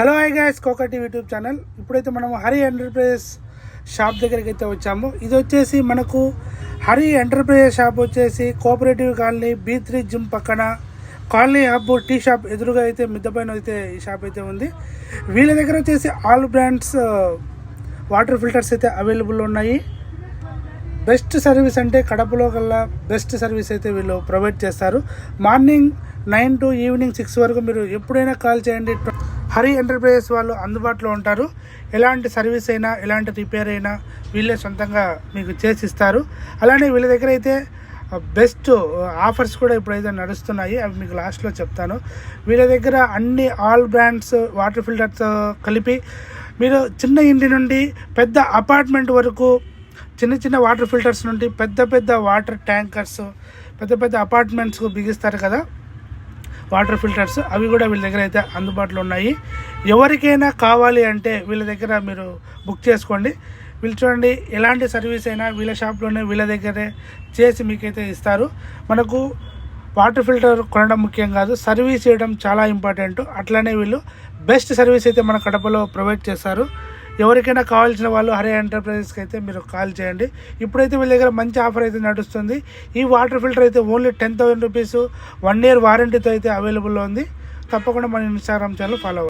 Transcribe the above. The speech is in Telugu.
Hello hi guys, Koka TV YouTube channel. ఇప్పుడైతే మనం హరి ఎంటర్ప్రైజెస్ షాప్ దగ్గరికి అయితే వచ్చాము. ఇది వచ్చేసి మనకు హరి ఎంటర్ప్రైజెస్ షాప్ వచ్చేసి కోఆపరేటివ్ కాలనీ B3 జిమ్ పక్కన కాలనీ హబ్ టీ షాప్ ఎదురుగా అయితే మిద్దపైన అయితే ఈ షాప్ అయితే ఉంది. వీళ్ళ దగ్గర వచ్చేసి ఆల్ బ్రాండ్స్ వాటర్ ఫిల్టర్స్ అయితే అవైలబుల్ ఉన్నాయి. బెస్ట్ సర్వీస్ అంటే కడపలో కల్లా బెస్ట్ సర్వీస్ అయితే వీళ్ళు ప్రొవైడ్ చేస్తారు. మార్నింగ్ 9 to ఈవినింగ్ 6 వరకు మీరు ఎప్పుడైనా కాల్ చేయండి. హరి ఎంటర్ప్రైజెస్ వాళ్ళు అందుబాటులో ఉంటారు. ఎలాంటి సర్వీస్ అయినా ఎలాంటి రిపేర్ అయినా వీళ్ళే సొంతంగా మీకు చేసి ఇస్తారు. అలానే వీళ్ళ దగ్గర అయితే బెస్ట్ ఆఫర్స్ కూడా ఇప్పుడైతే నడుస్తున్నాయి. అవి మీకు లాస్ట్లో చెప్తాను. వీళ్ళ దగ్గర అన్ని ఆల్ బ్రాండ్స్ వాటర్ ఫిల్టర్స్ కలిపి మీరు చిన్న ఇంటి నుండి పెద్ద అపార్ట్మెంట్ వరకు చిన్న చిన్న వాటర్ ఫిల్టర్స్ నుండి పెద్ద పెద్ద వాటర్ ట్యాంకర్స్ పెద్ద పెద్ద అపార్ట్మెంట్స్కు బిగిస్తారు కదా వాటర్ ఫిల్టర్స్, అవి కూడా వీళ్ళ దగ్గర అయితే అందుబాటులో ఉన్నాయి. ఎవరికైనా కావాలి అంటే వీళ్ళ దగ్గర మీరు బుక్ చేసుకోండి. వీళ్ళు చూడండి, ఎలాంటి సర్వీస్ అయినా వీళ్ళ షాప్లోనే వీళ్ళ దగ్గరే చేసి మీకైతే ఇస్తారు. మనకు వాటర్ ఫిల్టర్ కొనడం ముఖ్యం కాదు, సర్వీస్ చేయడం చాలా ఇంపార్టెంట్. అట్లానే వీళ్ళు బెస్ట్ సర్వీస్ అయితే మన కడపలో ప్రొవైడ్ చేస్తారు. ఎవరికైనా కావాల్సిన వాళ్ళు హరి ఎంటర్ప్రైజెస్కి అయితే మీరు కాల్ చేయండి. ఇప్పుడైతే వీళ్ళ దగ్గర మంచి ఆఫర్ అయితే నడుస్తుంది. ఈ వాటర్ ఫిల్టర్ అయితే ఓన్లీ 10,000 రూపీస్ 1 year వారంటీతో అయితే అవైలబుల్లో ఉంది. తప్పకుండా మన ఇన్స్టాగ్రామ్ ఛానల్ ఫాలో అవ్వండి.